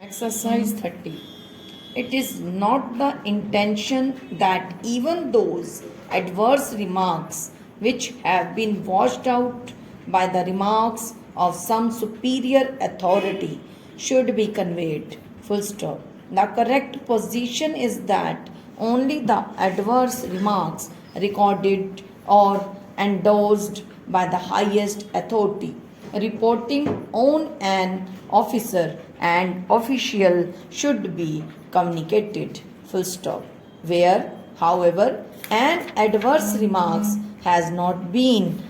Exercise 30. It is not the intention that even those adverse remarks which have been washed out by the remarks of some superior authority should be conveyed. Full stop. The correct position is that only the adverse remarks recorded or endorsed by the highest authority reporting on an officer and official should be communicated. Full stop. Where, however, an adverse remarks has not been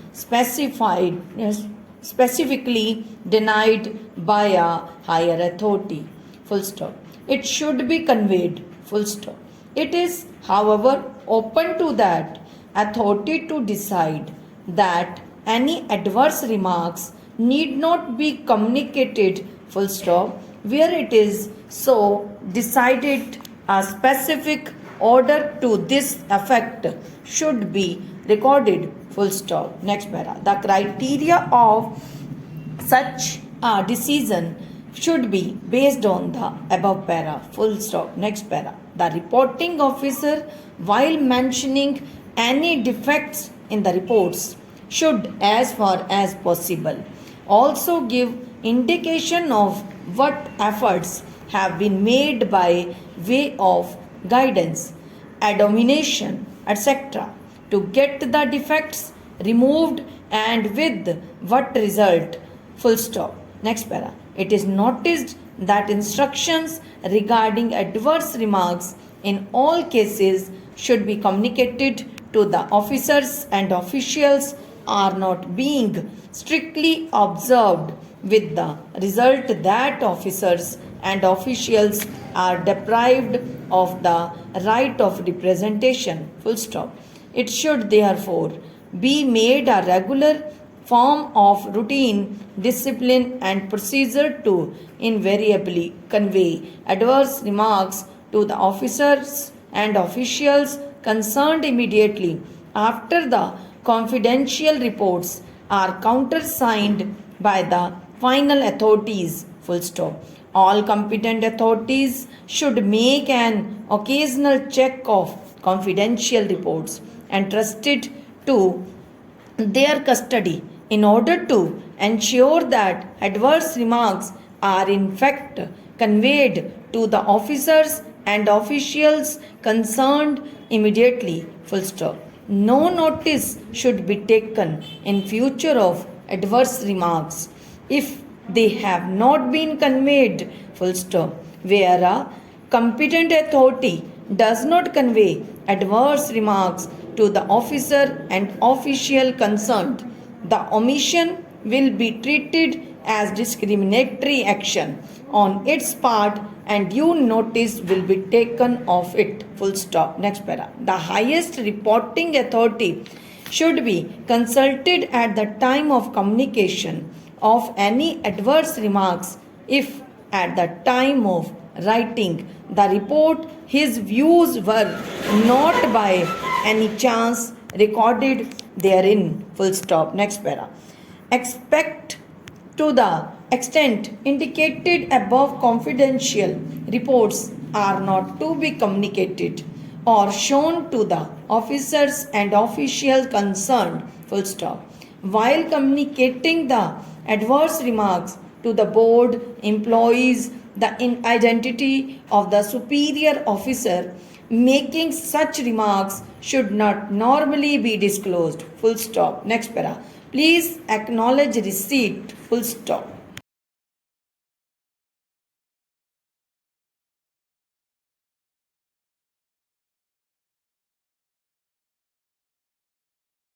specifically denied by a higher authority. Full stop. It should be conveyed. Full stop. It is, however, open to that authority to decide that any adverse remarks need not be communicated. Full stop. Where it is so decided, a specific order to this effect should be recorded. Full stop. Next para. The criteria of such a decision should be based on the above para. Full stop. Next para. The reporting officer, while mentioning any defects in the reports, should, as far as possible, also give indication of what efforts have been made by way of guidance, admonition, etc., to get the defects removed and with what result. Full stop. Next para. It is noticed that instructions regarding adverse remarks in all cases should be communicated to the officers and officials are not being strictly observed, with the result that officers and officials are deprived of the right of representation. Full stop. It should therefore be made a regular form of routine discipline and procedure to invariably convey adverse remarks to the officers and officials concerned immediately after the confidential reports are countersigned by the final authorities. Full stop. All competent authorities should make an occasional check of confidential reports entrusted to their custody in order to ensure that adverse remarks are in fact conveyed to the officers and officials concerned immediately. Full stop. No notice should be taken in future of adverse remarks if they have not been conveyed. Full stop. Where a competent authority does not convey adverse remarks to the officer and official concerned, the omission will be treated as discriminatory action on its part and due notice will be taken of it. Full stop. Next para. The highest reporting authority should be consulted at the time of communication of any adverse remarks if at the time of writing the report his views were not by any chance recorded therein. Full stop. Next para. Expect to the extent indicated above, confidential reports are not to be communicated or shown to the officers and officials concerned. Full stop. While communicating the adverse remarks to the board employees, the identity of the superior officer making such remarks should not normally be disclosed. Full stop. Next para. Please acknowledge receipt. Full stop.